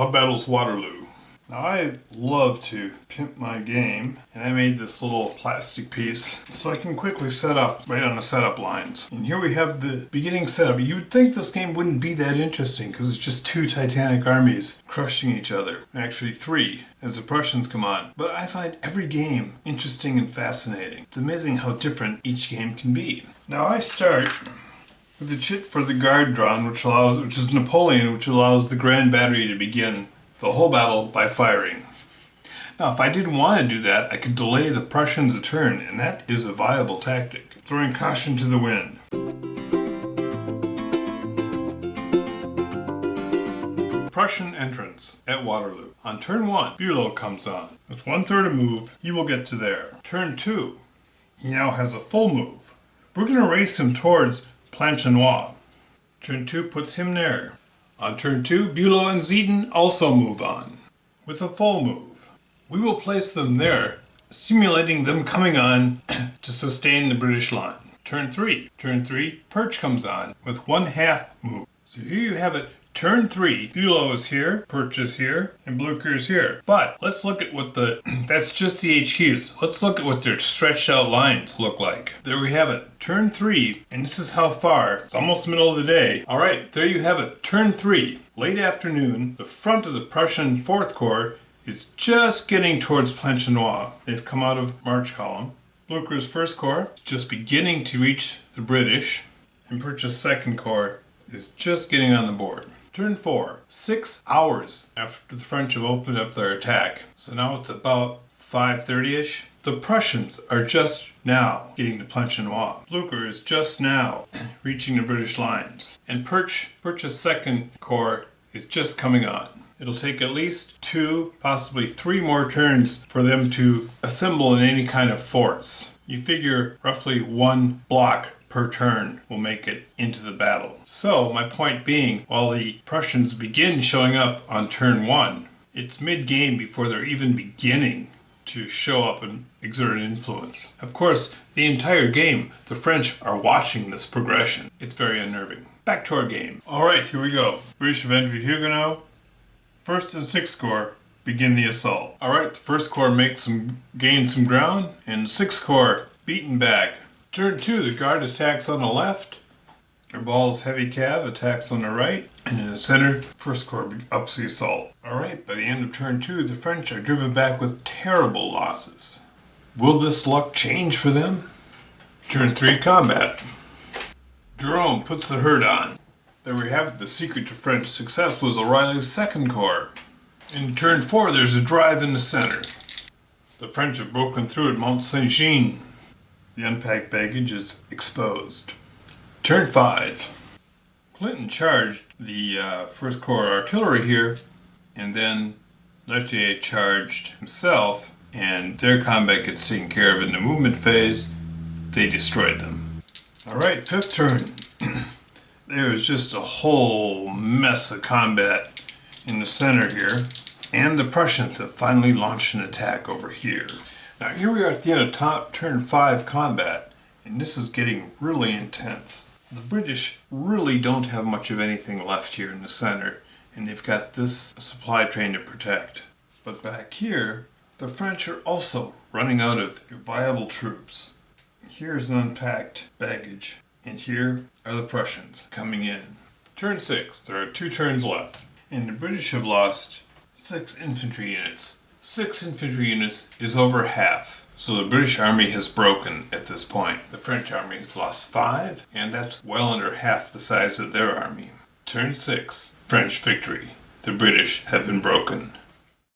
Pub Battles Waterloo. Now I love to pimp my game, and I made this little plastic piece so I can quickly set up right on the setup lines. And here we have the beginning setup. You would think this game wouldn't be that interesting because it's just two titanic armies crushing each other. Actually three, as the Prussians come on. But I find every game interesting and fascinating. It's amazing how different each game can be. Now I start with the chit for the guard drawn, which is Napoleon, which allows the grand battery to begin the whole battle by firing. Now, if I didn't want to do that, I could delay the Prussians a turn, and that is a viable tactic. Throwing caution to the wind. Prussian entrance at Waterloo. On turn 1, Bülow comes on. With 1/3 a move, he will get to there. Turn 2, he now has a full move. We're going to race him towards Planchenoit. Turn 2 puts him there. On turn 2, Bülow and Zieten also move on, with a full move. We will place them there, simulating them coming on to sustain the British line. Turn 3, Perch comes on, with 1/2 move. So here you have it, turn 3, Bülow is here, Perch is here, and Blücher is here. But let's look at what that's just the HQs. Let's look at what their stretched out lines look like. There we have it. Turn 3, and this is how far. It's almost the middle of the day. Alright, there you have it. Turn 3, late afternoon. The front of the Prussian 4th Corps is just getting towards Planchenoit. They've come out of march column. Blücher's 1st Corps is just beginning to reach the British, and Perch's 2nd Corps is just getting on the board. Turn 4, 6 hours after the French have opened up their attack. So now it's about 5:30ish. The Prussians are just now getting to Planchenoit. Blücher is just now reaching the British lines. And Perch's 2nd Corps is just coming on. It'll take at least 2, possibly 3 more turns for them to assemble in any kind of force. You figure roughly 1 block per turn will make it into the battle. So my point being, while the Prussians begin showing up on turn 1, it's mid-game before they're even beginning to show up and exert an influence. Of course, the entire game, the French are watching this progression. It's very unnerving. Back to our game. Alright, here we go. British infantry Huguenot, 1st and 6th Corps begin the assault. Alright, the 1st Corps gains some ground, and the 6th Corps beaten back. Turn 2, the Guard attacks on the left. Herbal's heavy cav attacks on the right. And in the center, 1st Corps ups the assault. Alright, by the end of turn 2, the French are driven back with terrible losses. Will this luck change for them? Turn 3, combat. Jerome puts the herd on. There we have it, the secret to French success was O'Reilly's 2nd Corps. In turn 4, there's a drive in the center. The French have broken through at Mont Saint-Jean. The unpacked baggage is exposed. Turn 5. Clinton charged the 1st Corps artillery here, and then Leftier charged himself, and their combat gets taken care of in the movement phase. They destroyed them. Alright, 5th turn. There is just a whole mess of combat in the center here, and the Prussians have finally launched an attack over here. Now here we are at the end of turn 5 combat, and this is getting really intense. The British really don't have much of anything left here in the center, and they've got this supply train to protect. But back here, the French are also running out of viable troops. Here's an unpacked baggage, and here are the Prussians coming in. Turn 6, there are 2 turns left, and the British have lost 6 infantry units. 6 infantry units is over half, so the British army has broken at this point. The French army has lost 5, and that's well under half the size of their army. Turn 6, French victory. The British have been broken.